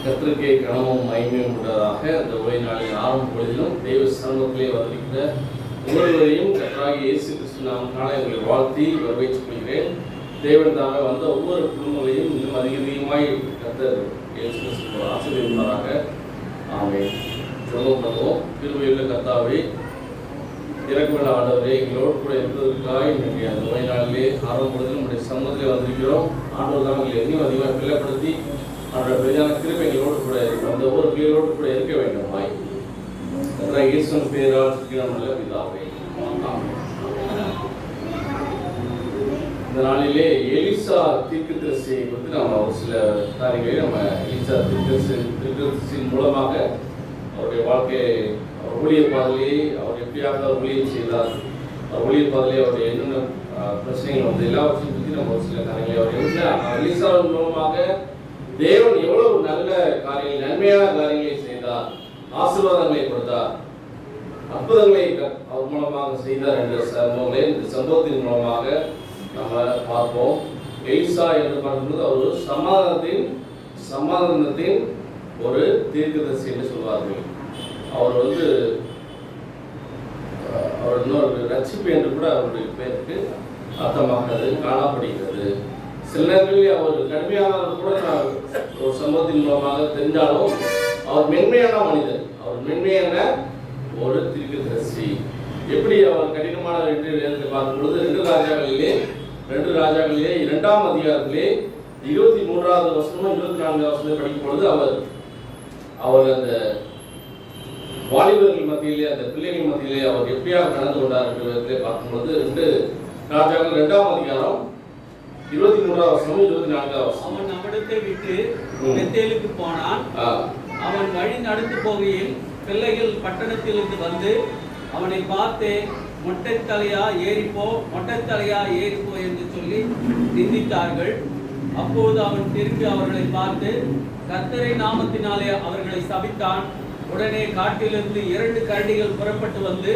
கர்த்தருக்கே கனமும் மகிமையும் உண்டதாக. அந்த ஓய்வு நாளின் ஆரம்ப பொழுதிலும் தெய்வ சமூகத்திலே வந்திருக்கிற ஒவ்வொருவரையும் கர்த்தராகிய இயேசு கிறிஸ்து நாமத்தினாலே உங்களை வாழ்த்தி வரவேற்றுக் கொள்கிறேன். தேவன் தாமே வந்த ஒவ்வொரு குடும்பங்களையும் இன்னும் அதிகமாய் கர்த்தர் இயேசு கிறிஸ்து ஆசீர்வதிப்பாராக. ஆமென். ஜெபம் பண்ணுவோம். கிருபையுள்ள கர்த்தாவே, இரக்கமுள்ள ஆண்டவரே, எங்களோடு கூட இருப்பதற்காக இன்றைய அந்த ஓய்வு நாளிலே ஆரம்ப பொழுதிலும் நம்முடைய சமூகத்திலே வந்திருக்கிறோம். ஆண்டவர் தான் எங்களை இன்னும் அதிகமாக பிள்ளைப்படுத்தி அவருடைய பெரியான கிருபை எங்களோடு கூட அந்த ஒவ்வொரு பிள்ளைகளோடு கூட இருக்க வேண்டும். இயேசுவின் பெயரால் நல்ல பிதாவே. இந்த நாளிலே எலிசா தீர்க்கதரிசியை குறித்து நம்ம ஒரு சில காரியங்களை நம்ம எலிசா தீர்க்கதரிசியின் மூலமாக அவருடைய வாழ்க்கையை, அவர் ஊழிய பாதையை அவர் எப்படியாக ஊழியம் செய்தார், அவர் ஊழிய பாதையை அவருடைய என்னென்ன பிரச்சனைகள் வந்து எல்லாவற்றையும் பற்றி நம்ம ஒரு சில காரியங்களை அவர் எலிசாவின் மூலமாக தேவன் எவ்வளவு நல்ல காரியங்கள், நன்மையான காரியங்களை செய்தார், ஆசீர்வாதங்களை கொடுத்தார், அற்புதங்களை அவர் மூலமாக செய்தார் என்ற சம்பவங்களை இந்த சம்பவத்தின் மூலமாக நம்ம பார்ப்போம். எலிசா என்று பார்க்கும்போது அவர் சமாதானத்தின் ஒரு தீர்க்கதரிசி என்று சொல்வார்கள். அவர் அவர் இன்னொரு ரட்சிப்பு என்று கூட அவருடைய பேருக்கு அர்த்தமாகிறது, காணப்படுகிறது. சில நேரங்களில் அவர் கடுமையானவர் கூட ஒரு சம்பவத்தின் மூலமாக தெரிந்தாலும் அவர் மென்மையான மனிதர், அவர் மென்மையான ஒரு தீர்க்கதரிசி. எப்படி அவர் கடினமானவர் என்று பார்க்கும்பொழுது 2 ராஜாக்களிலே 2ஆம் அதிகாரத்திலே 23வது வசனமும் 24வது வசனத்தை படிக்கும் பொழுது அவர் அந்த வாலிபர்கள் மத்தியிலே, அந்த பிள்ளைகள் மத்தியிலே அவர் எப்படியாக நடந்து கொண்டார் என்று பார்க்கும்பொழுது 2 ராஜாக்கள் 2ஆம் அதிகாரம் 23வது வசனம் 24வது வசனம். அவன் நம்மிடத்தை விட்டு பெத்தேலுக்கு போனான். அவன் வழி நடந்து போகையில் பிள்ளைகள் பட்டணத்திலிருந்து வந்து அவனை பார்த்து மொட்டை தலையா ஏறிப்போ என்று சொல்லி நிந்தித்தார்கள். அப்போது அவன் திரும்பி அவர்களை பார்த்து கர்த்தரை நாமத்தினாலே அவர்களை சபித்தான். உடனே காட்டிலிருந்து 2 கரடிகள் புறப்பட்டு வந்து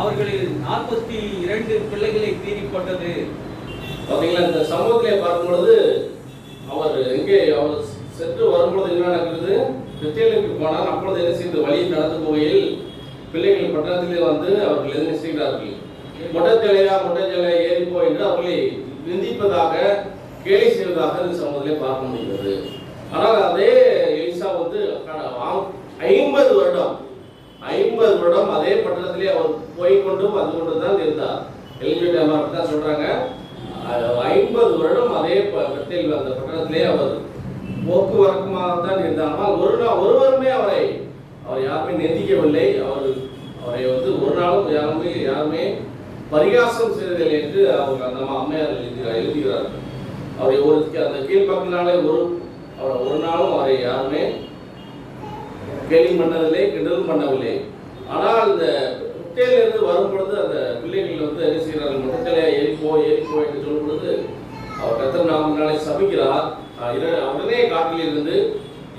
அவர்களில் 42 பிள்ளைகளை தீறி கொண்டது. பார்த்தீங்களா, இந்த சம்பவத்திலே பார்க்கும்பொழுது அவர் சென்று வரும்பொழுது என்ன நடக்கிறது, பெத்தேலுக்கு போனார். அப்பொழுது என்ன செய்து வழியில் நடந்து போகையில் பிள்ளைகள் பட்டணத்திலே வந்து அவர்கள் என்ன செய்கிறார்கள், மொட்டை தலையா ஏறிப்போ என்று அவர்களை நிந்திப்பதாக, கேலி செய்வதாக இந்த சம்பவத்திலே பார்க்க முடிகிறது. ஆனால் அதே எலிசா 50 வருடம் அதே பட்டணத்திலே அவர் போய்கொண்டும் வந்து கொண்டு தான் இருந்தார். எலிஜபெத் அம்மா தான் சொல்றாங்க, 50 வருடம் அதே பெத்தேல் அந்த பட்டணத்திலே அவர் போக்குவரக்குமாக தான் இருந்தார். ஆனால் ஒருவருமே அவர் யாருமே நிந்திக்கவில்லை. அவரை ஒரு நாளும் யாருமே பரிகாசம் செய்ததில்லை என்று அவங்க அந்த அம்மையார் எழுதுகிறார்கள். அவரை அந்த கீழ்பக்கினாலே ஒரு நாளும் அவரை யாருமே கேலி பண்ணவில்லை, கிண்டலும் பண்ணவில்லை. ஆனால் இந்த முட்டையிலிருந்து வரும் பொழுது அந்த பிள்ளைகள் என்ன செய்கிறார்கள், முட்டையில ஏறிப்போ என்று சொல்லும் பொழுது அவர் கர்த்தர் நாமத்தினாலே சபிக்கிறார். உடனே காட்டிலிருந்து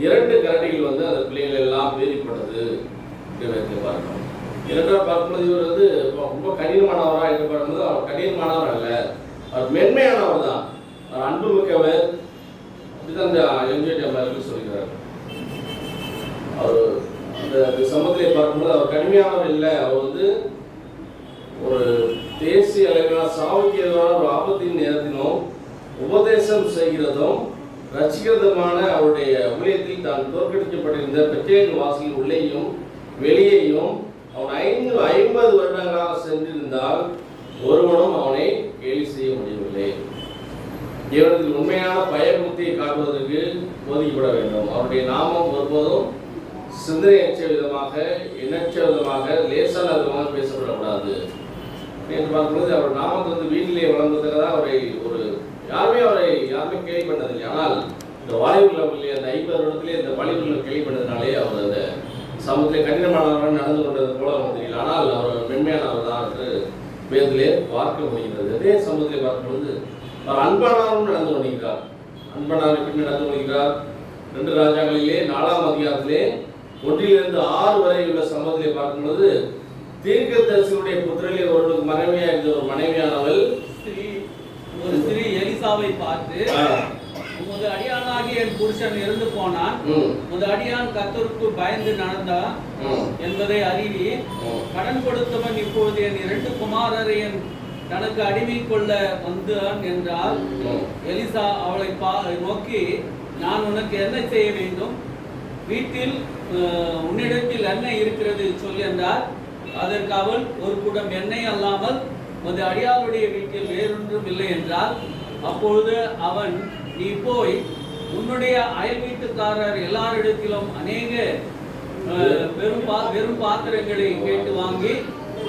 2 கரடிகள் அந்த பிள்ளைகள் எல்லாம் பேரிப்பட்டது என்று பார்க்கணும். இரண்டாவது பார்க்கும்போது இவர் ரொம்ப கடினமானவரா என்று பார்க்கும்போது அவர் கடினமானவர் அல்ல, அவர் மென்மையானவர் தான், அவர் அன்பு மிக்கவர். அப்படிதான் அந்த எலிஜபெத் அம்மா சொல்கிறார். அவர் அந்த சம்பவத்திலே பார்க்கும்போது அவர் கடுமையானவர் இல்லை, அவர் ஒரு தேசிய அளவிலான சாவுக்கு எதிரான ஒரு ஆபத்தின் நேரத்திலும் உபதேசம் செய்கிறதும் ரசிக்கிறதுமான அவருடைய ஊழியத்தில் தான் தோற்கடிக்கப்பட்டிருந்த பெத்தேல் வாசலில் உள்ளேயும் வெளியேயும் அவன் 50 வருடங்களாக சென்றிருந்தால் ஒருவனும் அவனை கேலி செய்ய முடியவில்லை. இவனுக்கு உண்மையான பயபக்தியை காட்டுவதற்கு போதிக்கப்பட வேண்டும். அவருடைய நாமம் ஒருபோதும் சிந்தனையற்ற விதமாக, எண்ணற்ற விதமாக, லேசான விதமாக பேசப்படக்கூடாது என்று பார்க்கும்போது அவர் நாமத்தை வீட்டிலே வளர்ந்ததுக்காக யாருமே கேள்வி பண்ணதில்லை. ஆனால் இந்த வாலிபர்கள் அந்த 50 வருடத்திலே இந்த வாலிபர்கள் கேள்வி பண்ணதுனாலே அவர் அந்த சமூகத்திலே கடினமானவர்கள் நடந்து கொண்டது போல தெரியல. ஆனால் அவர் மென்மையானவர் தான் என்று வேதத்திலே பார்க்க முடிகிறது. அதே சமூகத்திலே பார்க்கும்பொழுது அவர் அன்பானவரும் நடந்து கொண்டிருக்கிறார். அன்பானவர் எப்படி நடந்து கொண்டிருக்கிறார்? 2 ராஜாக்களிலே 4ஆம் அதிகாரத்திலே 1 - 6 வரை உள்ள சம்பவத்திலே பார்க்கும்போது தீர்க்கதரிசியுடைய புத்திரரில் ஒருவருக்கு மனைவியாக இருந்த ஒரு மனைவியானவள் ஒரு ஸ்திரீ எலிசாவை பார்த்து, உமது அடியானாகிய என் புருஷன் இறந்து போனான். உமது அடியான் கர்த்தருக்கு பயந்து நடந்தா என்பதை அறிவி. கடன் கொடுத்தவன் இப்பொழுது என் 2 குமாரரை தனக்கு அடிமை கொள்ள வந்தான் என்றால், எலிசா அவளை நோக்கி, நான் உனக்கு என்ன செய்ய வேண்டும்? வீட்டில் உன்னிடத்தில் எண்ணெய் இருக்கிறது சொல் என்றார். அதற்கு அவள், ஒரு குடம் எண்ணெய் அல்லாமல் உமது அடியாளுடைய வீட்டில் வேறொன்றும் இல்லை என்றால். அப்பொழுது அவன், நீ போய் உன்னுடைய அயல் வீட்டுக்காரர் எல்லாரிடத்திலும் அநேக வெறும் பாத்திரங்களை கேட்டு வாங்கி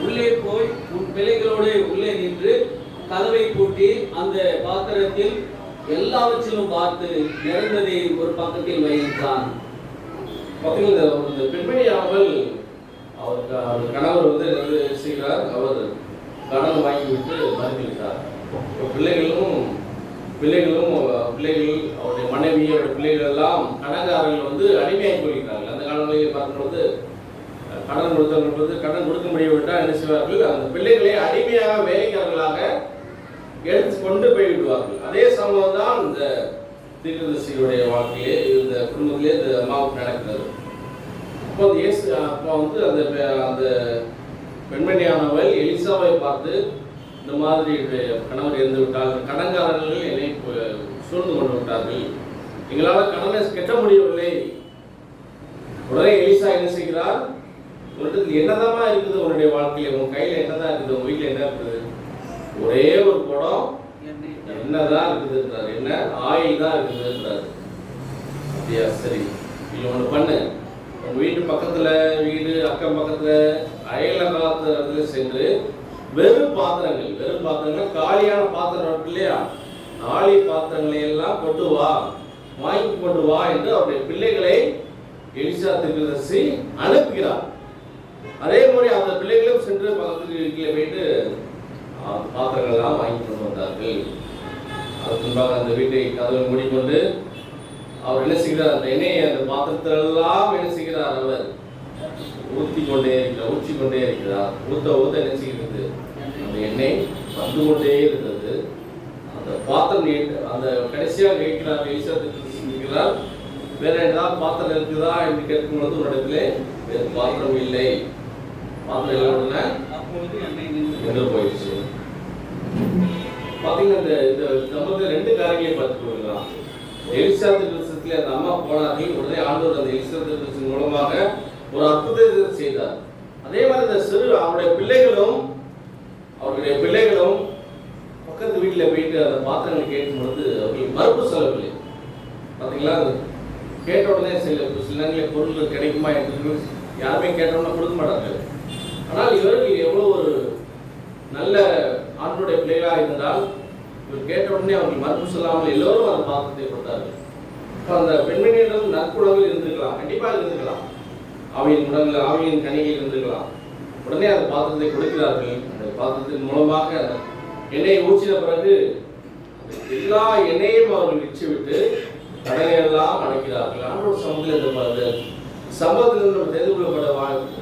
உள்ளே போய் உன் பிள்ளைகளோடு உள்ளே நின்று கதவை பூட்டி அந்த பாத்திரத்தில் எல்லாவற்றிலும் பார்த்து நிறந்ததை ஒரு பக்கத்தில் வைத்தான். பார்த்தீங்கன்னா இந்த பெண்மணி அவர் கணவர் வந்து என்ன செய்கிறார்? அவர் கடன் வாங்கிவிட்டு மறுத்துவிட்டார். பிள்ளைகள் அவருடைய மனைவி, அவருடைய பிள்ளைகள் எல்லாம் கடன்காரர்கள் வந்து அடிமையாகி போகிறார்கள். அந்த காலங்களில் பார்க்கும்போது கடன் கொடுத்தவர்கள் கடன் கொடுக்க முடியவிட்டால் என்ன செய்வார்கள்? அந்த பிள்ளைகளை அடிமையாக வேலைக்காரர்களாக எடுத்து கொண்டு போய்விடுவார்கள். அதே சம்பவம் தான் இந்த தீர்க்கதரிசியுடைய வாழ்க்கையிலே, இந்த குடும்பத்திலே இந்த அம்மாவுக்கு நடக்கிறது. அப்போ வந்து அந்த பெண்மணியானவள் எலிசாவை பார்த்து, இந்த மாதிரி கணவர் இறந்து விட்டால், கடன்காரர்கள் என்னை சூழ்ந்து கொண்டு விட்டார்கள், எங்களால் கடனை கட்ட முடியவில்லை. உடனே எலிசா என்ன செய்கிறார்? உன்னிடத்தில் என்னதான் இருக்குது? உன்னுடைய வாழ்க்கையில் உன் கையில் என்னதான் இருக்குது? உன் வீட்டில் என்ன இருக்குது? ஒரே ஒரு குடம் என்னதான் இருக்குதுன்றார். என்ன ஆயில் தான் இருக்குதுன்றார். அப்படியா, சரி, நீ ஒன்று பண்ணு. உங்க வீட்டு பக்கத்துல, வீடு அக்கம் பக்கத்துல, அயலகத்துல சென்று வெறும் பாத்திரங்கள் காலியான பாத்திரம் இருக்கு இல்லையா, காலி பாத்திரங்களை எல்லாம் கொண்டு வா, வாங்கி கொண்டு வா என்று அவருடைய பிள்ளைகளை எலிசா தீர்க்கதரிசி அனுப்புகிறார். அதே மாதிரி அந்த பிள்ளைகளும் சென்று பக்கத்து வீட்டில் போயிட்டு பாத்திரங்கள் எல்லாம் வாங்கி கொண்டு வந்தார்கள். அதுக்கு முன்பாக அந்த வீட்டை கதவை மூடிக்கொண்டு அவர் என்ன செய்கிறார்? அந்த எண்ணெயை அந்த பாத்திரத்திலெல்லாம் என்ன செய்கிறார்? அவர் ஊற்றி கொண்டே இருக்கிறார். ஊத்த என்ன செய்கிறது? அந்த எண்ணெய் வந்து கொண்டே இருந்தது. அந்த பாத்திரம் அந்த கடைசியாக கேட்கிறார், எலிசா தீர்க்கதரிசி, வேற ஏதாவது பாத்திரம் இருக்குதா என்று கேட்கும் பொழுது ஒரு இடத்துல வேறு பாத்திரம் இல்லை. பாத்திரம் இல்லைன்னா நின்று போயிடுச்சு. பார்த்தீங்கன்னா இந்த சம்பவத்தில் 2 காரியங்களையும் பார்த்துக் கொள்ளலாம். எலிசா தீர்க்கதரிசியிலே அந்த அம்மா போனார்கள். உடனே ஆண்டவர் அந்த எலிசா தீர்க்கதரிசி மூலமாக ஒரு அற்புதத்தை செய்தார். அதே மாதிரி இந்த அவருடைய பிள்ளைகளும் பக்கத்து வீட்டில் போயிட்டு அந்த பாத்திரங்களை கேட்கும் பொழுது அவர்கள் மறுப்பு சொல்லவில்லை. பார்த்தீங்களா, கேட்ட உடனே சில நேரங்களில் பொருள் கிடைக்குமா என்று யாருமே கேட்டவுடனே கொடுக்க மாட்டார்கள். ஆனால் இவர்கள் எவ்வளோ ஒரு நல்ல ஆண்டோடைய பிள்ளைகளாக இருந்தால், இவர் கேட்ட உடனே அவர்கள் மறுப்பு சொல்லாமல் எல்லோரும் அந்த பாத்திரத்தை கொடுத்தார்கள். இப்போ அந்த பெண்மணியிடம் நற்குணங்கள் இருந்திருக்கலாம், கண்டிப்பாக இருந்திருக்கலாம், ஆவியின் கனிகள் இருந்திருக்கலாம். உடனே அந்த பாத்திரத்தை கொடுக்கிறார்கள். அந்த பாத்திரத்தின் மூலமாக எண்ணெயை ஊற்றின பிறகு எல்லா எண்ணெயையும் அவர்கள் விட்டு கடனை எல்லாம் அடைக்கிறார்கள். ஆண்டவர் சமூகத்தில் இந்த சம்பவத்திலிருந்து நம்ம தெரிந்து கொள்ளப்பட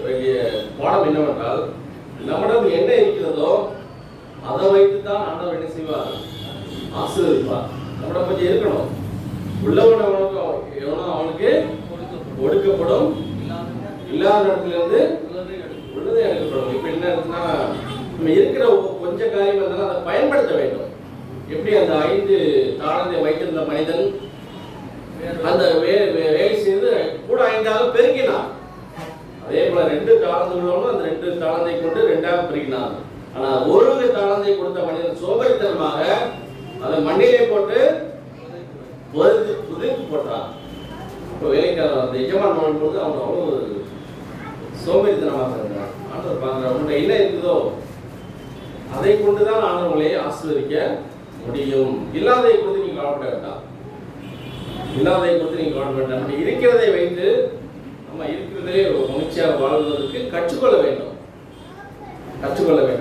வேண்டிய பாடம் என்னவென்றால், நம்மிடம் என்ன இருக்கிறதோ அதை வைத்து தான் ஆண்டவர் என்ன செய்வார்? ஆசீர்வதிப்பார். நம்மிடம் கொஞ்சம் இருக்கணும். உள்ளவன் அவனுக்கு ஒடுக்கப்படும், இல்லாத இடத்துலேருந்து உள்ளதே எடுக்கப்படும். இப்போ என்ன இருக்குன்னா, நம்ம இருக்கிற கொஞ்ச காரியம் இருந்தாலும் அதை பயன்படுத்த வேண்டும். எப்படி அந்த 5 தாளந்தை வைத்திருந்த மனிதன் அந்த வேலை செய்து கூட 5ஆக பெருக்கினார். அதே போல 2 தாளந்து உள்ளவனும் அந்த 2 தாளந்தை கொண்டு 2ஆக பெருக்கினார். ஆனால் 1 தாளந்தை கொடுத்த மனிதன் சோம்பேறித்தனமாக அதை மண்ணிலே போட்டு புதைத்து போட்டான். இப்போ வேலைக்காரர் அந்த எஜமான் பண்ணும்போது அவங்க அவ்வளோ சோம்பேறித்தனமாக இருந்தார். ஆண்டவர் பார்க்குறார், உங்கள்கிட்ட என்ன இருக்குதோ அதை கொண்டு தான் ஆண்டவர்களை ஆசீர்வதிக்க முடியும். இல்லாததை கொடுத்து நீங்கள் கவலைப்பட வேண்டாம். நம்ம இருக்கிறதை வைத்து நம்ம இருக்கிறதே மகிழ்ச்சியாக வாழ்வதற்கு கற்றுக்கொள்ள வேண்டும்.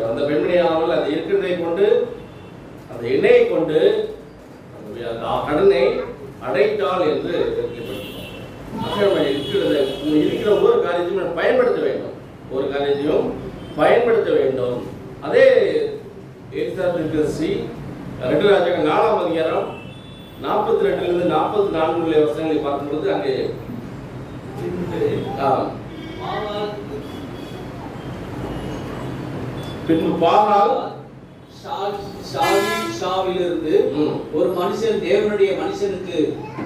அந்த பெண்மணியானவள் அதை இருக்கிறதை கொண்டு, அந்த எண்ணெயை கொண்டு அந்த கடனை அடைத்தாள் என்று இருக்கிற ஒவ்வொரு காரியத்தையும் பயன்படுத்த வேண்டும். அதே எலிசா தீர்க்கதரிசி 2 ராஜாக்கள் 4ஆம் அதிகாரம் 42 44 வசனங்களை பார்க்கும்போது அங்கே பின்பு பாகால் ஷாவிலிருந்து ஒரு மனுஷன் தேவனுடைய மனுஷனுக்கு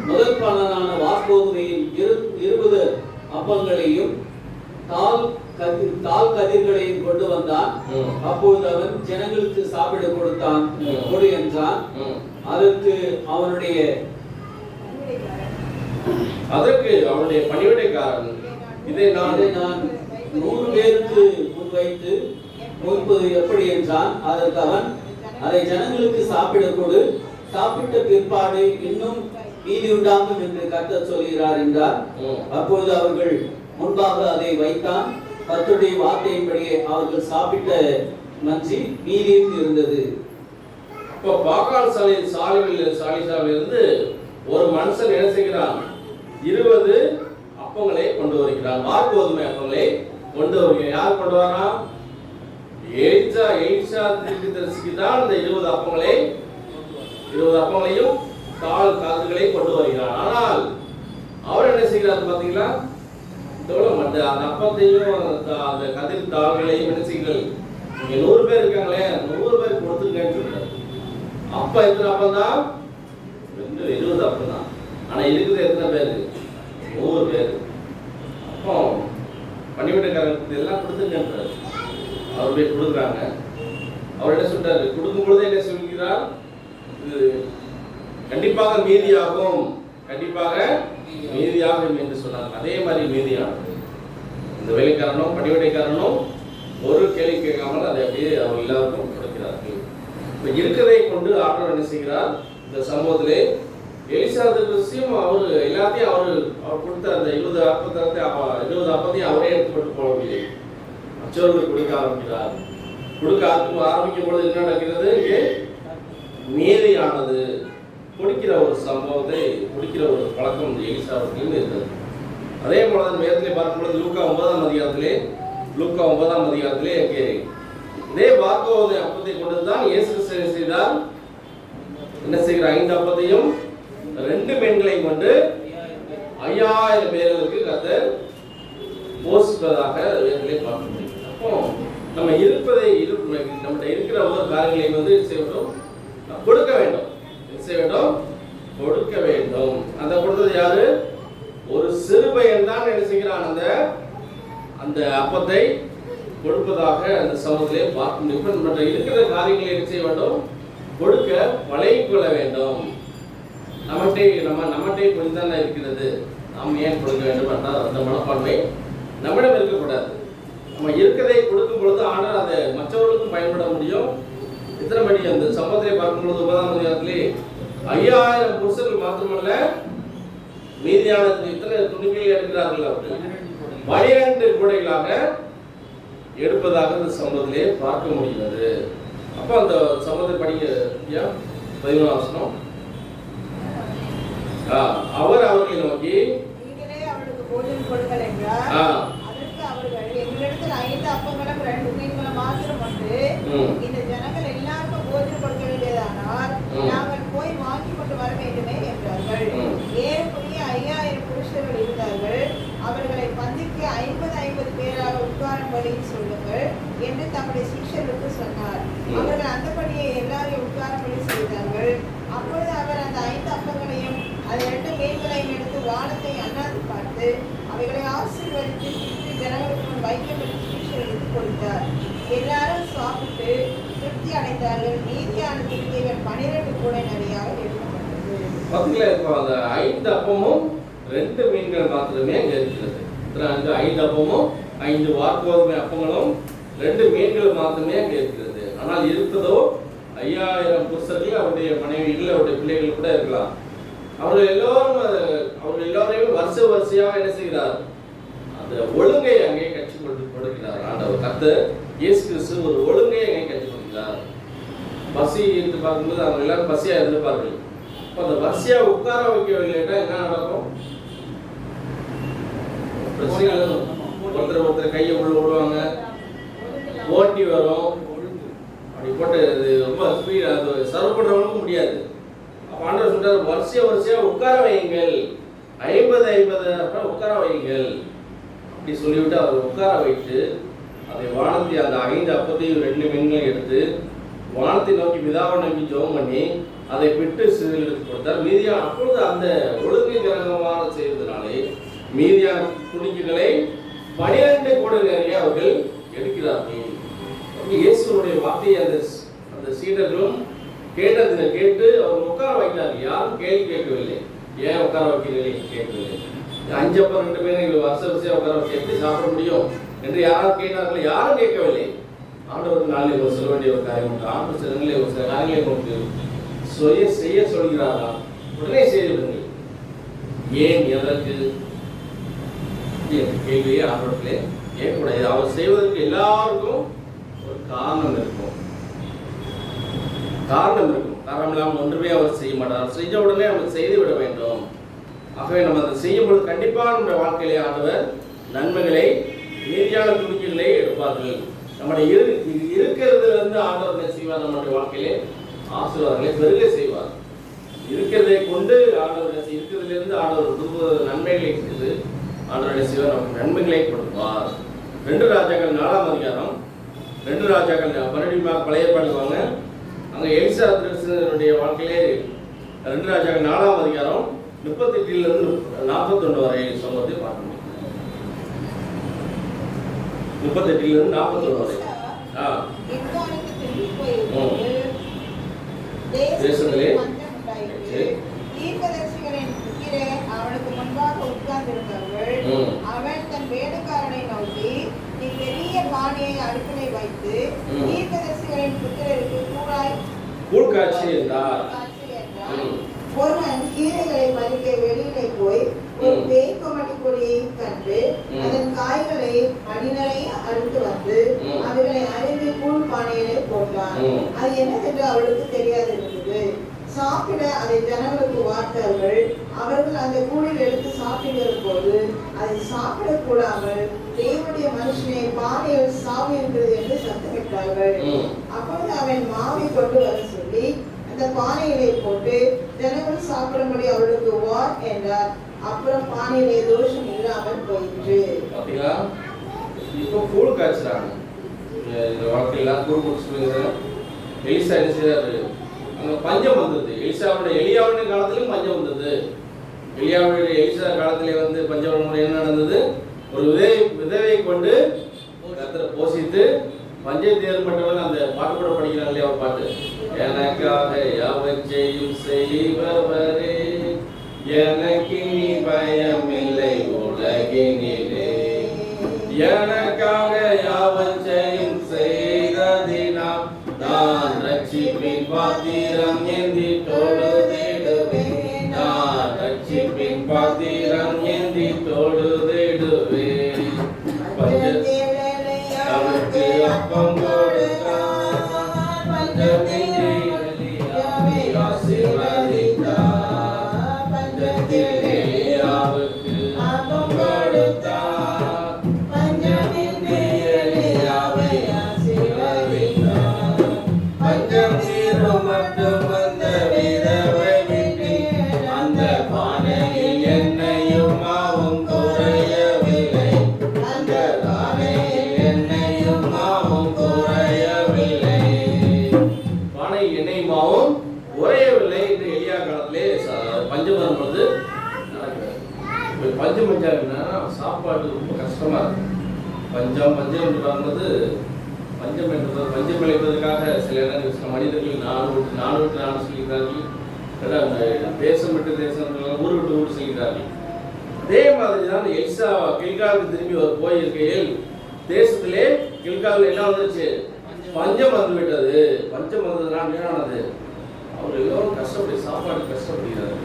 முதல் பலனான வார்கோதுமையின் 20 அப்பங்களையும் தால் கதிர்களையும் கொண்டு வந்தான். அப்பொழுது அவன் ஜனங்களுக்கு சாப்பிட கொடுத்தான். கொடு என்றான். அதற்கு அவனுடைய பணிவிடைக்காரன் இதை நான் 100 பேருக்கு முன்வைத்து கொடுப்பது எப்படி என்றான். அதற்கு அவன், அதை ஜனங்களுக்கு சாப்பிட கொடு, சாப்பிட்ட பிற்பாடு இன்னும் மீதி உண்டாகும் என்று கர்த்தர் சொல்கிறார் என்றார். அப்பொழுது அவர்கள் முன்பாக அதை வைத்தான். கர்த்தருடைய வார்த்தையின்படியே அவர்கள் சாப்பிட்ட மஞ்சி மீதியும் இருந்தது. இப்போ பாகால் சாலிசாவிலிருந்து ஒரு மனுஷன் என்ன செய்கிறான்? 20 அப்பங்களை கொண்டு வருகிறான். வார்கோதுமை அப்பங்களை கொண்டு வருகிறான். யார் கொண்டு வரா? எலிசா தீர்க்கதரிசிக்கு தான் இந்த 20 அப்பங்களையும் தாள் காதுகளை கொண்டு வருகிறான். ஆனால் அவர் என்ன செய்கிறார் பார்த்தீங்களா? அந்த அப்பத்தையும் அந்த கதிர் தாள்களையும் என்ன செய்கிறார்? இங்க 100 பேர் இருக்காங்களே, 100 பேர் கொடுத்துருக்கேன்னு சொல்றாரு. அப்ப எத்தனை அப்பம் தான்? 20 அப்பம் தான். ஆனா இருக்குது எத்தனை பேரு? 100 பேர். அப்போ பணிவிடைக்காரருக்கு எல்லாம் கொடுத்துருக்கேன்றாரு. அவர் போய் கொடுக்குறாங்க. அவர் என்ன சொல்றாரு? கொடுக்கும் பொழுதே என்ன சொல்கிறார்? இது கண்டிப்பாக மீதியாகும், கண்டிப்பாக மீதியாகும் என்று சொன்னாங்க. அதே மாதிரி மீதியானது. இந்த வேலைக்காரனும் பணிவிடைக்காரனும் ஒரு கேள்வி கேட்காமல் அதை அப்படியே அவர் எல்லாருக்கும் கொடுக்கிறார்கள். இப்போ இருக்கிறதை கொண்டு ஆண்டவர் என்ன செய்கிறார்? இந்த சம்பவத்திலே எலிசா தீர்க்கதரிசியும் அவர் எல்லாத்தையும் அவர் கொடுத்த அந்த 20 அப்பத்தையும் அவரே எடுத்துக்கொண்டு போகவில்லை. மற்றவர்கள் கொடுக்க ஆரம்பிக்கிறார். கொடுக்க ஆரம்பிக்கும் பொழுது என்ன நடக்கிறது? இங்கே மீதியானது கொடுக்கிற ஒரு சம்பவத்தை கொடுக்கிற ஒரு பழக்கம் எலிசாவுக்கு இருந்தது. அதே போல வேதத்திலே பார்க்கும்பொழுது லூக்கா 9ஆம் அதிகாரத்திலே இங்கே இதே வார்கோதுமை அப்பத்தை கொண்டுதான் இயேசு கிறிஸ்து செய்தார். என்ன செய்கிற? 5 அப்பத்தையும் 2 மீன்களையும் கொண்டு 5000 பேர்களுக்கு கர்த்தர் போஷிப்பதாக வேதத்திலே பார்க்க முடியும். அப்போ நம்ம நம்மகிட்ட இருக்கிற ஒவ்வொரு காரியங்களையும் செய்யணும், கொடுக்க வேண்டும். செய்ய வேண்டும், கொடுக்க வேண்டும். அந்த கொடுத்தது யாரு? ஒரு சிறு பையன் தான் என்ன செய்கிறான்? அந்த அப்பத்தை கொடுப்பதாக அந்த சமூகத்திலே பார்க்க முடியும். மற்ற இருக்கிற காரியங்களை என்ன செய்ய வேண்டும்? கொடுக்க பழகிக்கொள்ள வேண்டும். நம்மகிட்டே கொஞ்சம் தானே இருக்கிறது, நாம் ஏன் கொடுக்க வேண்டும் என்றால் அந்த மனப்பான்மை நம்மிடம் இருக்கக்கூடாது. நம்ம இருக்கிறதை கொடுக்கும் பொழுது ஆனால் அதை மற்றவர்களுக்கும் பயன்பட முடியும். இத்தனை மணி அந்த சம்பவத்திலே பார்க்கும்பொழுது 9ஆம் அதிகாரத்திலே 5000 புருஷர்கள் மாத்திரமல்ல, மீதியானது இத்தனை துணிகளை எடுக்கிறார்கள். அவர்கள் 12 கூடைகளாக எடுப்பதாக இந்த சம்பவத்திலே பார்க்க முடிகிறது. அப்போ அந்த சம்பவத்தை படிக்க 11ஆம் வசனம். அவர் அவர்களை நோக்கி அவர்களுக்கு போஜனம் கொடுங்கள் என்றார். அதற்கு அவர்கள், எங்களிடத்தில் 5 அப்பங்களும் 2 மீன்களும் மாத்திரம் உண்டு. இந்த ஜனங்கள் எல்லாருக்கும் போஜனம் கொடுக்க வேண்டியதானால் நாங்கள் போய் வாங்கி கொண்டு வர வேண்டுமே என்றார்கள். ஏறக்குறைய 5000 புருஷர்கள் இருந்தார்கள். அவர்களை பந்திக்கு 50 பேராக உட்காரும்படி சொல்லுங்கள் என்று தம்முடைய சீஷர்களுக்கு சொன்னார். அவர்கள் அந்தபடியே எல்லாரையும் உட்காரும்படி செய்தார்கள். அப்பொழுது அவர் அந்த 5 அப்பங்களையும் அது 2 மீன்களையும் எடுத்து வானத்தை அண்ணாந்து பார்த்து அவைகளை ஆசீர்வதித்து ஜனங்களுக்கு முன் வைக்கும்படி சீஷர்களுக்கு கொடுத்தார். எல்லாரும் சாப்பிட்டு திருப்தி அடைந்தார்கள். மீதியான திருப்திகள் 12 கூடை நிறையாக எடுக்கப்பட்டது. பார்த்தீங்களா? இப்போ அந்த 5 அப்பமும் 2 மீன்கள் மாத்திரமே அங்கே இருக்கிறது. 5 அப்பமும் 5 வார்கோதுமை அப்பங்களும் 2 மீன்கள் மாத்திரமே அங்கே இருக்கிறது. ஆனால் இருப்பதோ 5000 புருஷர்கள், அவருடைய மனைவிகள், அவருடைய பிள்ளைகள் கூட இருக்கலாம். அவர்கள் எல்லோரையும் வரிசையாக என்ன செய்கிறார்? அந்த ஒழுங்கை அங்கே கற்றுக் கொடுக்கிறார். ஆண்டவர் கர்த்தர் இயேசு கிறிஸ்து ஒரு ஒழுங்கை அங்கே கற்றுக் கொடுக்கிறார். பசி என்று பார்க்கும்போது அவங்க எல்லாரும் பசியா இருந்திருப்பார்கள். அந்த வரிசையா உட்கார வைக்கவில்லைன்னா என்ன நடக்கும்? ஒருத்தர் கையை உள்ள விடுவாங்க, போட்டி வரும். அப்படி போட்டு அது ரொம்ப ஸ்பீட், அது சர்வ் பண்றவங்களுக்கும் முடியாது. ஆண்டவர் சொல்றாரு, வரிசை என்பதை உட்கார வையுங்கள் அப்படி சொல்லிவிட்டு அவர் உட்கார வைத்து அதை வானத்தை அந்த 5 அப்பத்தையும் 2 மீன்களையும் எடுத்து வானத்தை நோக்கி பிதாவை நோக்கி ஜெபம் பண்ணி அதை பிட்டு சிறுகளுக்கு கொடுத்தார். மீதியான அப்பொழுது அந்த ஒழுங்கு கிரகமான செய்வதனாலே மீதியான துணிக்கைகளை 12 கோடி நிறைய அவர்கள் எடுக்கிறார்கள். இயேசுடைய வார்த்தையை அந்த சீடர்களும் கேட்டு அவர் உட்கார வைக்கிறார்கள். யாரும் கேள்வி கேட்கவில்லை. ஏன் உட்கார வைக்கிறீர்கள் கேட்கவில்லை. 5 அப்பம் 2 பேரை வருஷம் உட்கார வச்சு எப்படி சாப்பிட முடியும் என்று யாரும் கேட்டார்கள். யாரும் கேட்கவில்லை. ஆண்டவர் நாளில் ஒரு சொல்ல வேண்டிய ஒரு காரியம் உண்டு. ஆண்டு சில நிலையில் ஒரு சில காரியங்களை கொண்டு செய்ய சொல்கிறாரா உடனே செய்துவிடுங்கள். ஏன் எதற்கு கேள்வியே ஆண்டவர்களே கேட்கக்கூடாது. அவர் செய்வதற்கு எல்லாருக்கும் ஒரு காரணம் இருக்கும். காரணம் இல்லாமல் ஒன்றுமே அவர் செய்ய மாட்டார். செஞ்ச உடனே அவர் செய்து விட வேண்டும். ஆகவே நம்ம அதை செய்யும்போது கண்டிப்பாக நம்முடைய வாழ்க்கையிலே ஆண்டவர் நன்மைகளை நீதியான துணிக்கைகளை எடுப்பார்கள். நம்முடைய இருக்கிறதுல இருந்து ஆண்டவர் என்ன செய்வார்? நம்முடைய வாழ்க்கையிலே ஆசீர்வாதங்களை பெருக செய்வார். இருக்கிறதை கொண்டு ஆண்டவர் இருக்கிறதுல இருந்து ஆண்டவர் புது நன்மைகளை செய்து ஆண்டவருடைய செய்வார். நமக்கு நன்மைகளை கொடுப்பார். 2 ராஜாக்கள் 4ஆம் அதிகாரம் 2 ராஜாக்கள் மறுபடியும் பழைய பாடுவாங்க. அங்கே எலிசா திருடைய வாழ்க்கையிலே 2 ராஜாக்கள் 4ஆம் அதிகாரம் 38 41 வரை சம்பவத்தை பார்க்கணும். 38 41 வரை. தேசத்திலே அவனுக்கு முன்பாக உட்கார்ந்திருந்தவர்கள் அவன் தன் வேலைக்காரனை நோக்கி நீ பெரிய பானையை அடுப்பிலை வைத்து தீர்க்கதரிசிகளின் புத்திரருக்கு கூழ்காட்சி என்றார். ஒருவன் கீரைகளை பறிக்க வெளியிலே போய் ஒரு பேய்கொமட்டி கொடியை கண்டு அதன் காய்களை அடிநறைய அறுத்து வந்து அவைகளை அரைந்து கூழ் பானையிலே போட்டான். அது என்னவென்று அவளுக்கு தெரியாது இருந்தது. சாப்பிட அதை ஜனங்களுக்கு வார்த்தார்கள். அவர்கள் அந்த கூழில் எடுத்து சாப்பிடுகிற போது அதை சாப்பிடக்கூடாமல் தேவனுடைய மனுஷனை பானையில் சாவு இருக்கிறது என்று சத்தமிட்டார்கள். அப்பொழுது அவன் மாவை கொண்டு வர சொல்லி அந்த பானையிலே போட்டு ஜனங்கள் சாப்பிடும்படி அவளுக்கு வார் என்றார். அப்புறம் பானையிலே தோஷம் இல்லாமல் போயிற்று. இப்போ கூழ் காய்ச்சுறாங்க. இந்த வாழ்க்கையெல்லாம் கூழ் குடிச்சுருங்க. எலிசா என்ன செய்யறாரு? அங்கே பஞ்சம் வந்தது. எலியாவுடைய காலத்திலும் பஞ்சம் வந்தது. எலிசா காலத்திலே பஞ்சம் என்ன நடந்தது? ஒரு விதவை கொண்டு கர்த்தரை போஷித்து பஞ்சத்தை ஏற்பட்டவன் அந்த பாட்டு கூட படிக்கிறாங்க இல்லையா? ஒரு பாட்டு, எனக்காக யாவற்றையும் செய்பவரே எனக்கு நீ பயமில்லை உலகினிலே, எனக்காக யாவற்றையும் செய்ததினால் நான் ரட்சிப்பின் பாத்திரம் ஏந்தி தொழுதிடுவேன். நான் ரட்சிப்பின் பாத்திரம் ஏந்தி தொழுதிடுவேன். அவருக்கு அப்பம் கொடுத்தார், பஞ்சமின்றி ஆசீர்வதித்தார். பஞ்சத்தில் எலியாவுக்கு அப்பம் கொடுத்தார், பஞ்சமின்றி எலியாவை ஆசீர்வதித்தார். பஞ்சம் தீரும் மட்டும் வந்த விதவை விட்டு அந்த பானையில் எண்ணெயும் மாவும் குறையவில்லை. அந்த பானையில் எண்ணெயும் மாவும் குறையவில்லை. பானையில் எண்ணெய் மாவும் குறையவில்லை என்று எலியா காலத்திலே பஞ்சம் வரும்பொழுது நடக்கிறது. பஞ்சம் பஞ்சாங்கன்னா சாப்பாடு ரொம்ப கஷ்டமா இருக்கு. பஞ்சம் என்று வரும்போது பஞ்சம் என்பது பஞ்சம் விளைப்பதற்காக சில நேரங்கள் மனிதர்கள் நாடு செல்கிறார்கள். தேசம் விட்டு தேசம், ஊர் விட்டு ஊர் செல்கிறார்கள். அதே மாதிரி தான் எலிசா கில்காலுக்கு திரும்பி போயிருக்கையில் தேசத்திலே கில்காலில் என்ன வந்துருச்சு? பஞ்சம் வந்து விட்டது. பஞ்சம் வந்ததுனால் என்னது? அவர் எல்லோரும் சாப்பாடு கஷ்டப்படுகிறார்.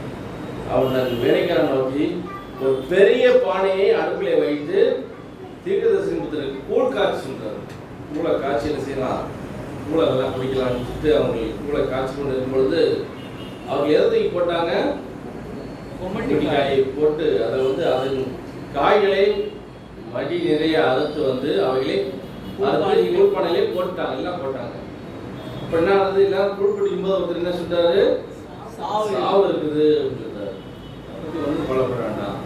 அவர் தன் வேலைக்காரன் நோக்கி ஒரு பெரிய பானையை அடுப்பிலே வைத்து தீர்க்கதரிசியின் புத்திரருக்கு கூழ் காய்ச்சி சொல்றாரு. கூழை காய்ச்சி என்ன செய்யலாம்? கூழை எல்லாம் குடிக்கலாம்னு சொல்லிட்டு அவங்க கூழை காய்ச்சி கொண்டு இருக்கும் பொழுது அவங்க எதற்கு போட்டாங்க? கொம்மட்டிக்காயை போட்டு அதை அதன் காய்களை மடி நிறைய அறுத்து அவைகளை கூழ்பானையிலே போட்டாங்க. எல்லாம் போட்டாங்க. இப்போ என்ன ஆகுது? எல்லாம் கூழ் குடிக்கும் போது ஒருத்தர் என்ன சொல்றாரு? சாவு இருக்குது அப்படின்னு சொல்றாரு. அதை பற்றி கொல்லப்பட வேண்டாம்.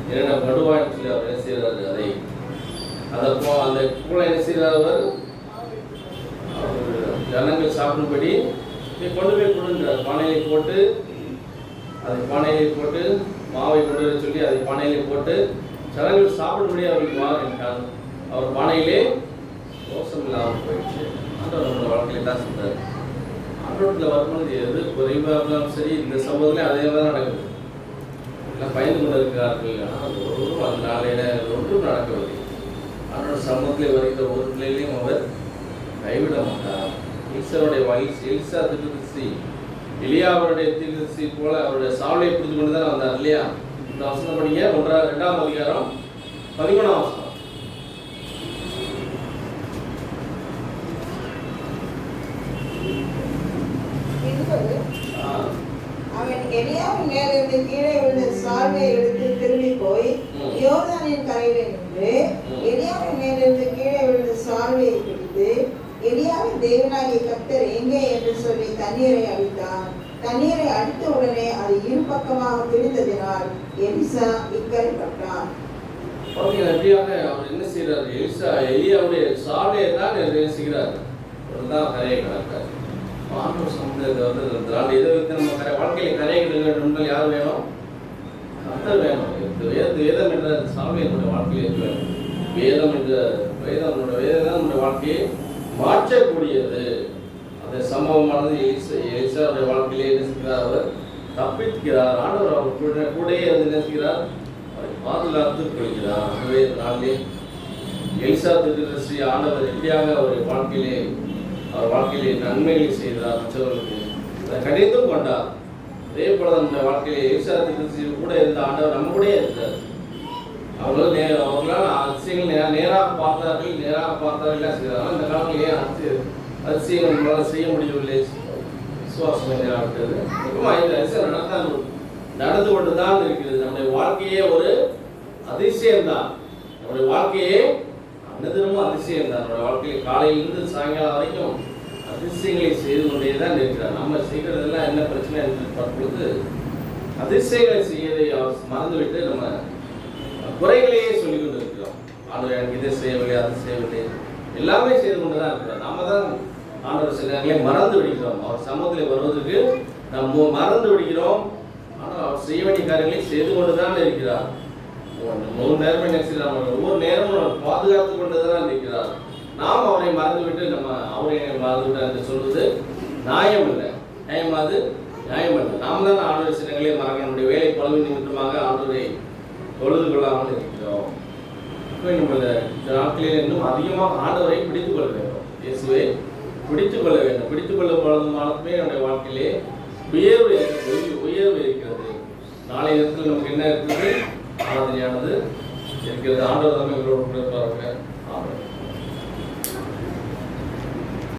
என்னென்ன படுவான்னு சொல்லி அவர் என்ன செய்கிறாரு, அதை அந்த கூழை என்ன செய்கிறார் அவர் ஜனங்கள் சாப்பிடும்படி கொண்டு போய் கொடுங்கிறார். பானையிலே போட்டு மாவை கொண்டு வர சொல்லி அதை பானையிலே போட்டு ஜனங்கள் சாப்பிடும்படி அவருக்கு என்றார். அவர் பானையிலே தோஷம் இல்லாமல் போயிடுச்சு. ஆண்டவர் நம்மளோட வாழ்க்கையில தான் சொல்றாரு. ஆண்டவரத்தில் வரும்போது எது குறைவாக இருந்தாலும் சரி, இந்த சம்பவத்துலேயும் அதே தான் நடக்குது. எல்லாம் பயந்து கொண்டு இருக்கிறார்கள். ஆனால் ஒரு நாளையில ஒன்றும் நடக்கவில்லை. ஆண்டோட சமூகத்தில் வருகிற ஒரு பிள்ளைகளையும் அவர் கைவிட மாட்டார். ஈஸ்வருடைய எலிசா தீர்க்கதரிசி எலியாவுடைய தீர்க்கதரிசி போல அவருடைய சாவலை புரிந்து கொண்டு தான் வந்தார் இல்லையா? இந்த வசனம் படிங்க, 2ஆம் அதிகாரம் 13ஆம் வசனம். அவன் எலியாவின் மேலிருந்து கீழே விழுந்த சால்வையை எடுத்து திரும்பி போய் யோர்தானின் கரையிலே நின்று எலியாவின் மேலிருந்து கீழே விழுந்த சால்வையை பிடித்து எலியாவின் தேவனாகிய கர்த்தர் எங்கே என்று சொல்லி தண்ணீரை அடித்தான். தண்ணீரை அடித்த உடனே அது இரு பக்கமாக பிரிந்ததினால் எலிசா இக்கரைப்பட்டான். எப்படியாக அவர் என்ன செய்யறாரு? எலியாவுடைய சாலையை தான் என்ன செய்கிறார்? தான் கரையை கலக்கார். ஆண்டவர் சமுதாயத்தை வந்து இதை வைத்து நம்ம வாழ்க்கையில கரையை கிடங்கள் யார் வேணும்? கர்த்தர் வேணும். வேதம் என்ற சாலை நம்முடைய வாழ்க்கையில் வேணும். வேதம் தான் நம்முடைய வாழ்க்கையை மாற்றக்கூடியது. அந்த சம்பவமானது எலிசாவுடைய வாழ்க்கையிலே என்ன செய்கிறார்? அவர் தப்பிக்கிறார். ஆண்டவர் அவர் கூட என்ன செய்கிறார்? அவரை பாதுகாத்து கொள்கிறார். ஆகவே நாளிலே எலிசா தீர்க்கதரிசி ஆண்டவர் எப்படியாக அவர் வாழ்க்கையிலே நன்மைகளை செய்கிறார், மற்றவர்களுக்கு அதை கடிந்தும் கொண்டார். அதே போல நம்முடைய வாழ்க்கையிலே எலிசா தீர்க்கதரிசி கூட இருந்த ஆண்டவர் நம்ம கூட இருக்கிறார். அவர்களால் அதிசயங்கள் நேராக பார்த்தார்கள் செய்கிறார்கள். இந்த காலத்திலேயே அதிசயங்கள் நம்மளால் செய்ய முடியவில்லை. விசுவாசம் இருக்கிறது. இந்த அதிசயம் நடந்து கொண்டு தான் இருக்கிறது. நம்முடைய வாழ்க்கையே ஒரு அதிசயம்தான். நம்முடைய வாழ்க்கையே அன்னதினமும் அதிசயம் தான். நம்முடைய வாழ்க்கையில் காலையிலிருந்து சாயங்காலம் வரைக்கும் அதிசயங்களை செய்து கொண்டே தான் இருக்கிறார். நம்ம செய்கிறதெல்லாம் என்ன பிரச்சனை என்று பார்ப்பொழுது அதிசயங்களை செய்யதை மறந்துவிட்டு நம்ம குறைகளையே சொல்லிக் கொண்டு இருக்கிறோம். ஆண்டவர் எனக்கு இதை செய்யவில்லை, அது செய்யவில்லை, எல்லாமே செய்து கொண்டு தான் இருக்கிறோம். நம்ம தான் ஆண்டவர் சில நேரங்களே மறந்து விடுகிறோம். அவர் சமூகத்தில் வருவதற்கு நம்ம மறந்து விடுகிறோம். ஆனால் அவர் செய்ய வேண்டிய காரியங்களை செய்து கொண்டு தான் இருக்கிறார். 3 நேரம் என்ன செய்யறாங்க? ஒவ்வொரு நேரமும் பாதுகாத்து கொண்டு தான் இருக்கிறார். நாம் அவரை மறந்துவிட்டு அவரை மறந்துவிட்டு என்று சொல்வது நியாயம் இல்லை. நியாயம் இல்லை. நாம் தான் ஆண்டவர் சிலங்களே மறக்க நம்முடைய வேலை பழவி நிமித்தமாக ஆண்டவரை தொழுது கொள்ளாமல் இருக்கிறோம். இப்போ நம்ம இந்த நாட்களில் இன்னும் அதிகமாக ஆண்டவரை பிடித்துக் கொள்ள வேண்டும். இயேசுவை பிடித்துக் கொள்ள வேண்டும். பிடித்துக் கொள்ள போதுமானமே நம்முடைய வாழ்க்கையிலே உயர்வு இருக்கிறது. நாளைய நேரத்தில் நமக்கு என்ன இருக்கிறது? ஆராதனையானது இருக்கிறது. ஆண்டவர் தான் எங்களோடு கூட இருப்பார்கள். ஆமென்.